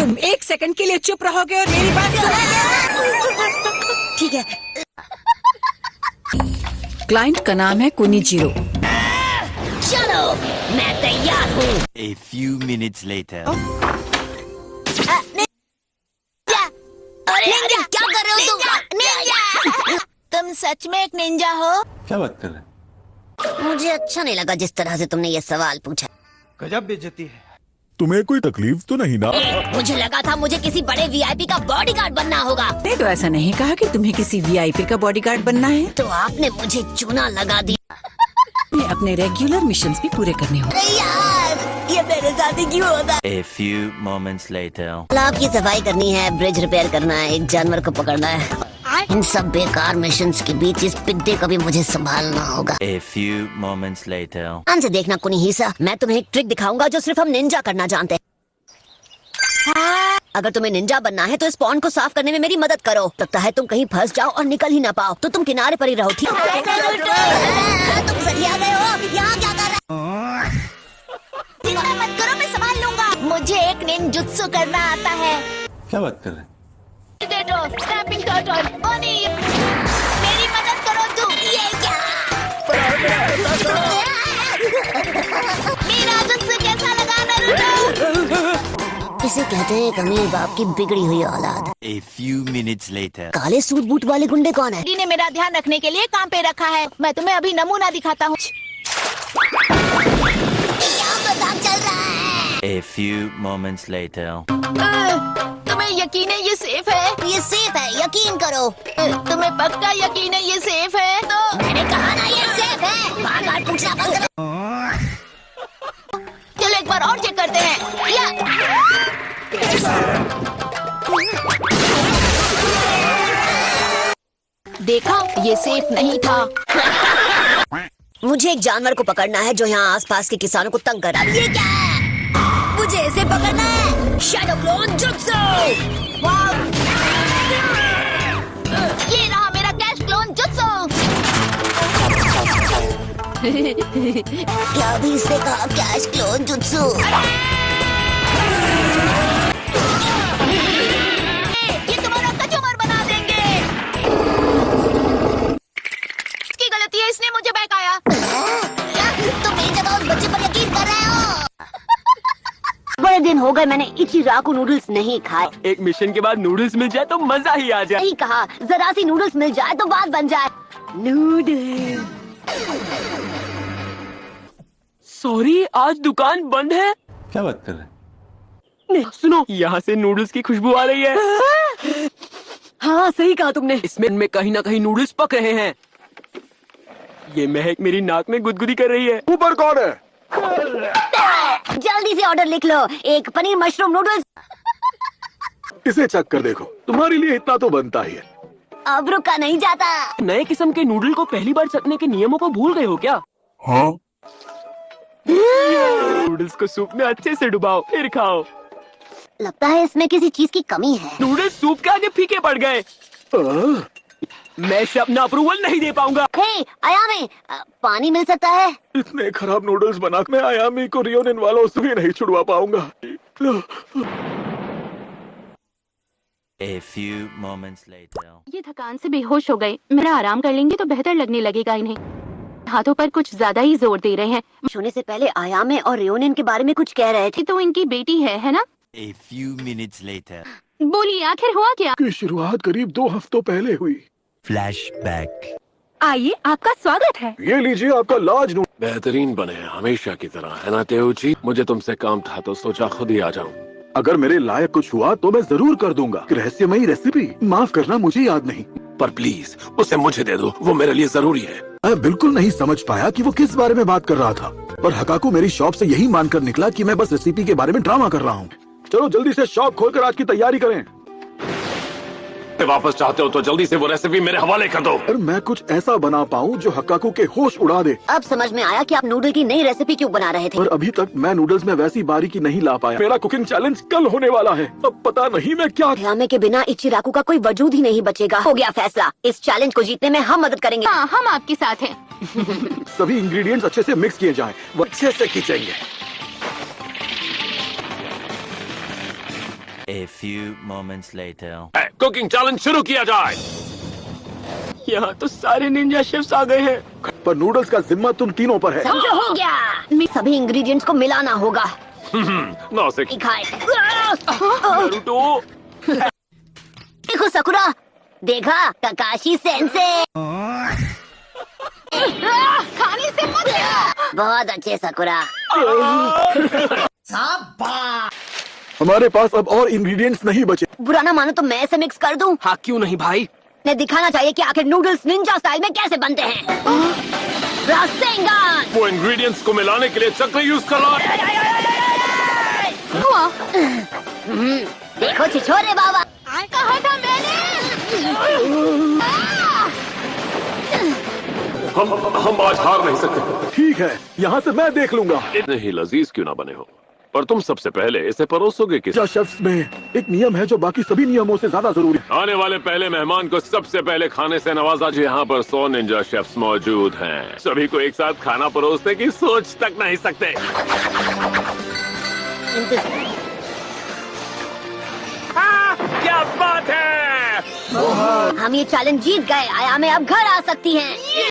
तुम 1 सेकंड के लिए चुप रहोगे और मेरी बात सुनोगे? ठीक है। क्लाइंट का नाम है कोनिचिरो। चलो मैं तैयार हूँ। A few minutes later. Ninja, क्या कर रहे हो तुम? निंजा! तुम सच में एक निंजा हो? क्या बात कर रहे हैं? मुझे अच्छा नहीं लगा जिस तरह से तुमने ये सवाल पूछा। गजब बेइज्जती है। तुम्हें कोई तकलीफ तो नहीं ना? मुझे लगा था मुझे किसी बड़े वीआईपी का बॉडीगार्ड बनना होगा। नहीं तो ऐसा नहीं कहा कि तुम्हें किसी वीआईपी का बॉडीगार्ड बनना है। तो आपने मुझे चूना लगा दिया। तुम्हें अपने रेगुलर मिशंस भी पूरे करने होंगे। अरे यार, ये मेरे साथ ही क्यों होता है? A few moments later. तालाब की सफाई करनी है, ब्रिज रिपेयर करना है, एक जानवर को पकड़ना है। इन सब बेकार मिशंस के बीच इस पिद्दे को भी मुझे संभालना होगा। A few moments later. ध्यान से देखना कुनीहिसा, मैं तुम्हें एक ट्रिक दिखाऊंगा जो सिर्फ हम निंजा करना जानते हैं। अगर तुम्हें निंजा बनना है तो इस पॉन्ड को साफ करने में मेरी मदद करो। लगता है तुम कहीं फंस जाओ और निकल ही ना पाओ, तो तुम किनारे पर ही रहो, ठीक है? तुम सरिया गए हो, यहाँ क्या कर रहे हो? चिंता मत करो, मैं संभाल लूंगा। मुझे एक निंजुत्सु करना आता है। क्या बात कर रहे हैं? स्नैपिंग टर्टल, ओनी, मेरी मदद करो तुम। ये क्या? मेरा जुत्सु कैसा लगा नारुतो? इसे कहते हैं एक अमीर बाप की बिगड़ी हुई औलाद। A few minutes later. काले सूट बूट वाले गुंडे कौन है? ने मेरा ध्यान रखने के लिए काम पे रखा है। मैं तुम्हें अभी नमूना दिखाता हूँ। क्या मजाक चल रहा है? A few moments later. तुम्हें यकीन है ये सेफ है? ये सेफ है, यकीन करो। तुम्हें पक्का यकीन है ये सेफ है? तो मैंने कहा ना ये सेफ है। बार-बार पूछना बंद करो। चलो एक बार और चेक करते हैं। या देखा, ये सेफ नहीं था। मुझे एक जानवर को पकड़ना है जो यहाँ आसपास के किसानों को तंग कर रहा है। ये क्या है? मुझे इसे पकड़ना है। शैडो क्लोन जुत्सु। वाव! ये रहा मेरा कैश क्लोन जुत्सु। क्या भी इसने कहा कैश क्लोन जुत्सु? ये तुम्हारा कचूमर बना देंगे। इसकी गलती है, इसने मुझे बहकाया। तुम मेरी जगह उस बच्चे पर यकीन कर रहे हो? बड़े दिन हो गए मैंने इचिराकु नूडल्स नहीं खाए। एक मिशन के बाद नूडल्स मिल जाए तो मजा ही आ जाए। नहीं कहा, जरा सी नूडल्स मिल जाए तो बात बन जाए। नूडल्स। सॉरी, आज दुकान बंद है। क्या बात कर रहे हैं? नहीं, सुनो, यहाँ से नूडल्स की खुशबू आ रही है। हाँ, सही कहा तुमने। इसमें कहीं ना कहीं नूडल्स पक रहे हैं। ये महक मेरी नाक में गुदगुदी कर रही है। ऊपर कौन है? जल्दी से ऑर्डर लिख लो, एक पनीर मशरूम नूडल्स। इसे चेक कर देखो, तुम्हारे लिए इतना तो बनता ही है। अब रुका नहीं जाता। नए किस्म के नूडल को पहली बार चखने के नियमों को भूल गए हो क्या? हाँ? नूडल्स को सूप में अच्छे से डुबाओ, फिर खाओ। लगता है इसमें किसी चीज की कमी है। नूडल्स सूप के आगे फीके पड़ गए। मैं अपना अप्रूवल नहीं दे पाऊंगा। हे आयामी, पानी मिल सकता है? इतने खराब नूडल्स बना मैं आयामी को रियोनिन वालों से भी नहीं छुड़वा पाऊंगा। A few moments later. ये थकान से बेहोश हो गए। मेरा आराम कर लेंगे तो बेहतर लगने लगेगा इन्हें। हाथों पर कुछ ज्यादा ही जोर दे रहे हैं। सोने से पहले आयामे और रियोनिन के बारे में कुछ कह रहे थे। ये तो इनकी बेटी है ना? A few minutes later. बोलिए, आखिर हुआ क्या? की शुरुआत करीब 2 हफ्तों पहले हुई। Flashback. आइए, आपका स्वागत है। ये लीजिए आपका लाज नूडल। बेहतरीन बने हमेशा की तरह, है ना तेऊची? मुझे तुमसे काम था तो सोचा खुद ही आ जाऊं। अगर मेरे लायक कुछ हुआ तो मैं जरूर कर दूंगा। रहस्यमयी रेसिपी, माफ करना मुझे याद नहीं। पर प्लीज उसे मुझे दे दो, वो मेरे लिए जरूरी है। मैं बिल्कुल नहीं समझ पाया कि वो किस बारे में बात कर रहा था, पर हकाकू मेरी शॉप से यही मानकर निकला कि मैं बस रेसिपी के बारे में ड्रामा कर रहा हूँ। चलो जल्दी से शॉप खोलकर आज की तैयारी करें। वापस चाहते हो तो जल्दी से वो रेसिपी मेरे हवाले कर दो। और मैं कुछ ऐसा बना पाऊँ जो हकाकू के होश उड़ा दे। अब समझ में आया कि आप नूडल की नई रेसिपी क्यों बना रहे थे। पर अभी तक मैं नूडल्स में वैसी बारीकी नहीं ला पाया। मेरा कुकिंग चैलेंज कल होने वाला है। अब पता नहीं मैं क्या। आयामे के बिना इचिराकू का कोई वजूद ही नहीं बचेगा। हो गया फैसला, इस चैलेंज को जीतने में हम मदद करेंगे। हाँ, हम आपके साथ हैं। सभी इंग्रेडिएंट्स अच्छे से मिक्स किए जाएं, वो अच्छे से खींचेंगे। A few moments later. Cooking challenge शुरू किया जाए। यहाँ तो सारे निंजा शेफ्स आ गए हैं। पर नूडल्स का जिम्मा तुम तीनों पर है। समझो हो गया। सभी इंग्रेडिएंट्स को मिलाना होगा। नौसिक खाए। नारुतो देखो सकुरा, देखा काकाशी सेंसे। खाने से मत लेना। बहुत अच्छे सकुरा। हमारे पास अब और इंग्रेडिएंट्स नहीं बचे। बुरा ना मानो तो मैं इसे मिक्स कर दूं। हाँ क्यों नहीं भाई। ने दिखाना चाहिए कि आखिर नूडल्स निंजा स्टाइल में कैसे बनते हैं। रासेंगान। वो इंग्रेडिएंट्स को मिलाने के लिए चक्र यूज कर रहा है। देखो छिछोरे बाबा। कहा था मैंने। हम आज हार नहीं सकते। ठीक है, यहाँ से मैं देख लूंगा। इतने ही लजीज क्यों ना बने हो, पर तुम सबसे पहले इसे परोसोगे किस? पिज्जा शेफ्स में एक नियम है जो बाकी सभी नियमों से ज्यादा जरूरी है। आने वाले पहले मेहमान को सबसे पहले खाने से नवाजा। जी यहाँ पर 100 निंजा शेफ्स मौजूद हैं। सभी को एक साथ खाना परोसने की सोच तक नहीं सकते। क्या बात है। हम ये चैलेंज जीत गए। आया में अब घर आ सकती हैं।